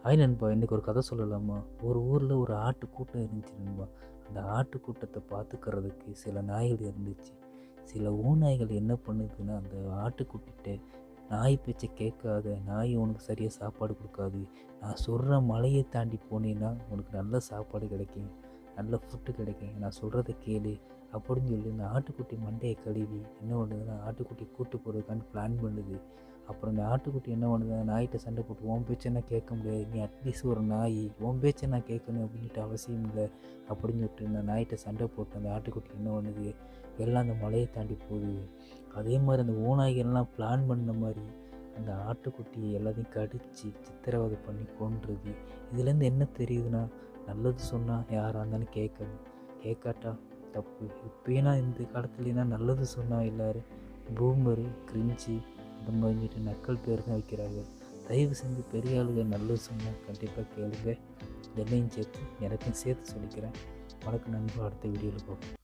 நண்பா, இன்றைக்கி ஒரு கதை சொல்லலாமா? ஒரு ஊரில் ஒரு ஆட்டு கூட்டம் இருந்துச்சு நண்பா. அந்த ஆட்டு கூட்டத்தை பார்த்துக்கிறதுக்கு சில நாய்கள் இருந்துச்சு. சில ஓநாய்கள் என்ன பண்ணுதுன்னா, அந்த ஆட்டுக்குட்டிகிட்ட நாய் பேச்சை கேட்காத, நாய் உனக்கு சரியாக சாப்பாடு கொடுக்காது, நான் சொல்கிற மலையை தாண்டி போனேன்னா உனக்கு நல்ல சாப்பாடு கிடைக்கும், நல்ல ஃபுட்டு கிடைக்கும், நான் சொல்கிறத கேளு அப்படின்னு சொல்லி இந்த ஆட்டுக்குட்டி மண்டையை கழுவி என்ன பண்ணுதுன்னா, ஆட்டுக்குட்டி கூட்டு போகிறதுக்காண்டி பிளான் பண்ணுது. அப்புறம் இந்த ஆட்டுக்குட்டி என்ன பண்ணுது, நாய்கிட்ட சண்டை போட்டு உன் பேச்சை நான் கேட்க முடியாது, நீ அட்லீஸ்ட் ஒரு நாய், உன் பேச்சை நான் கேட்கணும் அப்படின்ட்டு அவசியம் இல்லை அப்படின்னு சொல்லிட்டு இந்த நாய்கிட்ட சண்டை போட்டு அந்த ஆட்டுக்குட்டி என்ன பண்ணுது, எல்லாம் அந்த மலையை தாண்டி போகுது. அதே மாதிரி அந்த ஓநாய்கள்லாம் பிளான் பண்ண மாதிரி அந்த ஆட்டுக்குட்டி எல்லாத்தையும் கடித்து சித்திரவதை பண்ணி கொன்றுது. இதுலேருந்து என்ன தெரியுதுன்னா, நல்லது சொன்னால் யாராக இருந்தாலும் கேட்கணும், கேட்காட்டா தப்பு. இப்போனா இந்த காலத்துலனா நல்லது சொன்னால் எல்லோரும் பூமரு, கிரிஞ்சி இந்த மாதிரி நக்கல் பேர் தான் வைக்கிறாங்க. தயவு செஞ்சு பெரிய ஆளுங்க நல்லது சொன்னால் கண்டிப்பாக கேளுங்க. என்னையும் சேர்த்து எனக்கும் சேர்த்து சொல்லிக்கிறேன். வணக்கம் நண்பா, அடுத்த வீடியோவில் பார்ப்போம்.